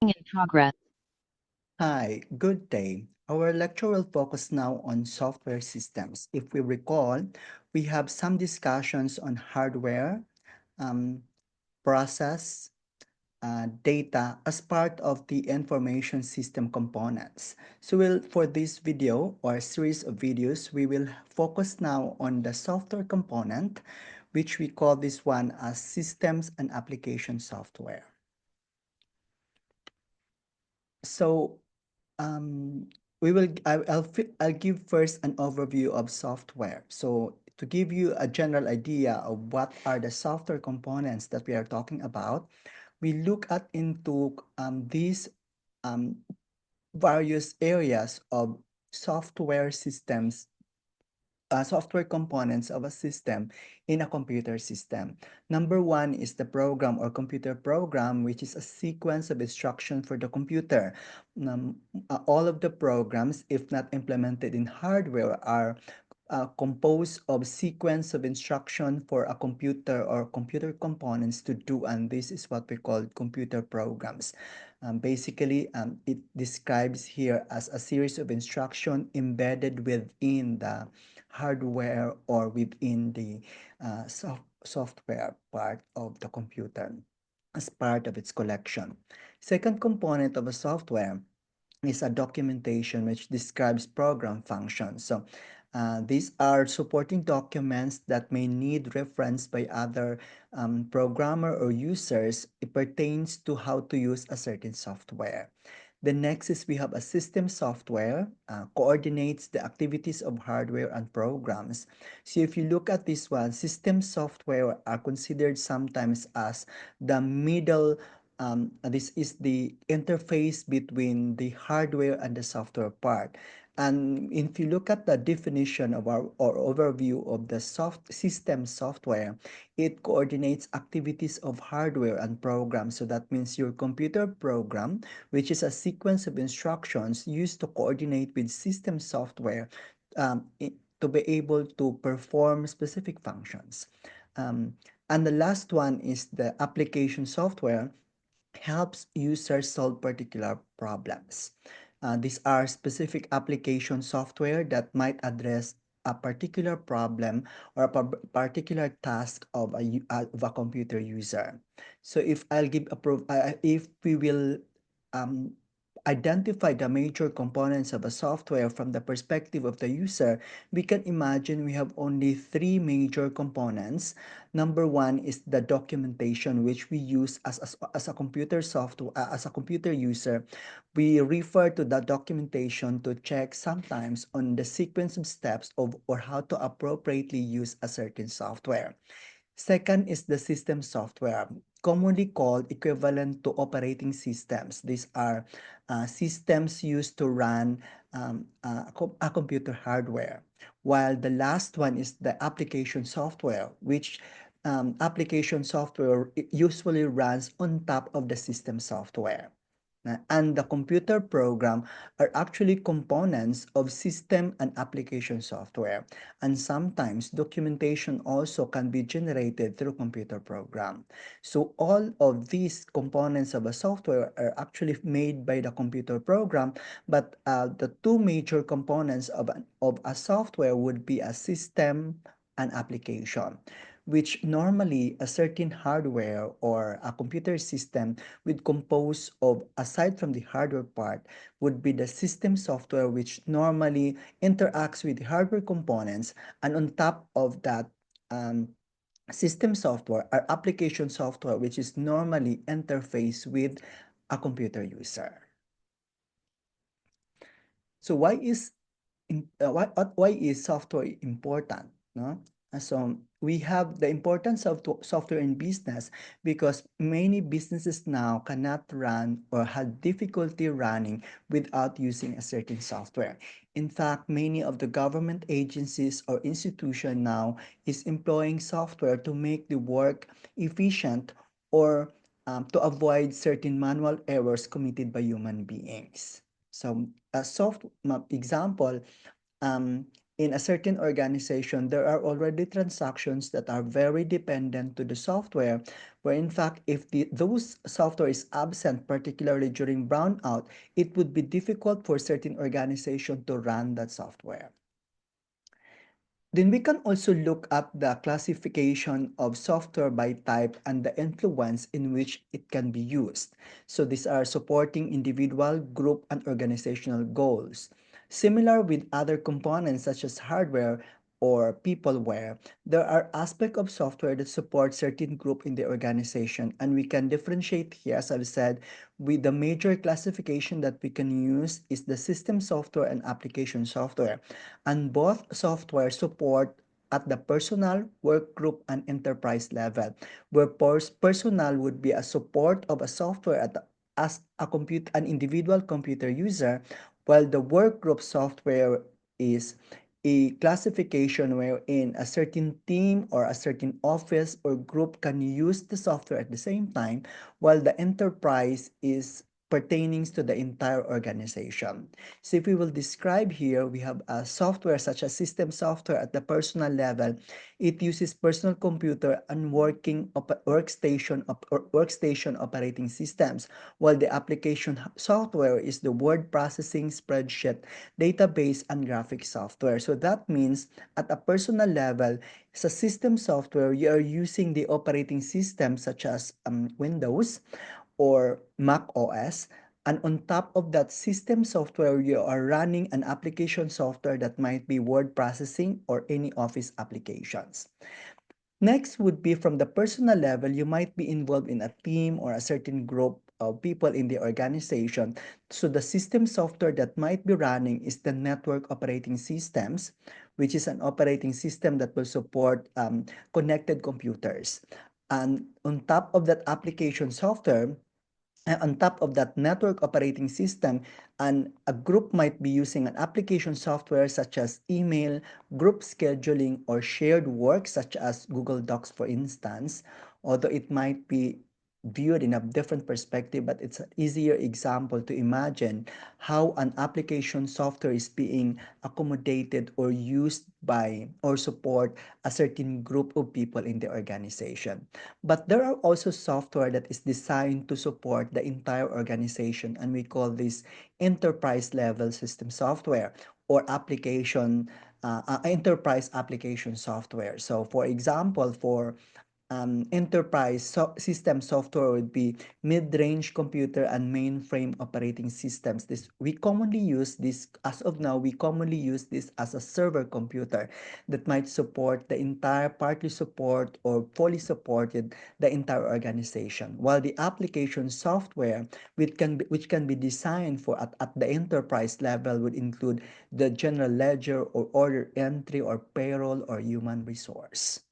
In progress. Hi, good day. Our lecture will focus now on software systems. If we recall, we have some discussions on hardware, um, process, data as part of the information system components. So for this video or series of videos, we will focus now on the software component, which we call this one as systems and application software. So Um, I'll give first an overview of software. So to give you a general idea of what are the software components that we are talking about, we look at into these um, various areas of software systems software components of a system in a computer system. Number one is the program or computer program, which is a sequence of instruction for the computer. All of the programs, if not implemented in hardware, are composed of sequence of instruction for a computer or computer components to do, and this is what we call computer programs. Basically, it describes here as a series of instruction embedded within the hardware or within the software part of the computer as part of its collection. Second component of a software is a documentation which describes program functions. So these are supporting documents that may need reference by other programmer or users. It pertains to how to use a certain software. The next is we have a system software, coordinates the activities of hardware and programs. So if you look at this one, system software are considered sometimes as the middle this is the interface between the hardware and the software part. And if you look at the definition of our or overview of the system software, it coordinates activities of hardware and programs. So that means your computer program, which is a sequence of instructions used to coordinate with system software to be able to perform specific functions. And the last one is the application software helps users solve particular problems. These are specific application software that might address a particular problem or a particular task of of a computer user. So if we will um, identify the major components of a software from the perspective of the user, we can imagine we have only three major components. Number one is the documentation, which we use as a computer software, as a computer user. We refer to the documentation to check sometimes on the sequence of steps of or how to appropriately use a certain software. Second is the system software, commonly called equivalent to operating systems. These are systems used to run a computer hardware. While the last one is the application software, which application software usually runs on top of the system software. And the computer program are actually components of system and application software. And sometimes documentation also can be generated through computer program. So all of these components of a software are actually made by the computer program, but the two major components of a software would be a system and application, which normally a certain hardware or a computer system would compose of, aside from the hardware part, would be the system software, which normally interacts with the hardware components, and on top of that um, system software are application software, which is normally interface with a computer user. So why is software important? No? So we have the importance of software in business because many businesses now cannot run or have difficulty running without using a certain software. In fact, many of the government agencies or institution now is employing software to make the work efficient or to avoid certain manual errors committed by human beings. So a example, in a certain organization, there are already transactions that are very dependent to the software, where in fact, if those software is absent, particularly during brownout, it would be difficult for certain organization to run that software. Then we can also look at the classification of software by type and the influence in which it can be used. So these are supporting individual, group, and organizational goals. Similar with other components such as hardware or peopleware, there are aspects of software that support certain group in the organization, and we can differentiate here, as I've said, with the major classification that we can use is the system software and application software, and both software support at the personal, work group, and enterprise level, where personal would be a support of a software as an individual computer user, while the work group software is a classification wherein a certain team or a certain office or group can use the software at the same time, while the enterprise is pertaining to the entire organization. So if we will describe here, we have a software such as system software at the personal level. It uses personal computer and workstation operating systems, while the application software is the word processing, spreadsheet, database, and graphic software. So that means at a personal level, sa system software, you are using the operating system such as Windows or Mac OS. And on top of that system software, you are running an application software that might be word processing or any office applications. Next would be from the personal level, you might be involved in a team or a certain group of people in the organization. So the system software that might be running is the network operating systems, which is an operating system that will support connected computers. And on top of that application software, on top of that network operating system, and a group might be using an application software such as email, group scheduling, or shared work such as Google Docs, for instance, although it might be viewed in a different perspective, but it's an easier example to imagine how an application software is being accommodated or used by or support a certain group of people in the organization. But there are also software that is designed to support the entire organization, and we call this enterprise level system software or enterprise application software. So, for example, for enterprise system software would be mid-range computer and mainframe operating systems. This we commonly use this as of now. We commonly use this as a server computer that might support the entire, partly support or fully supported the entire organization. While the application software which can be designed for at the enterprise level would include the general ledger or order entry or payroll or human resource.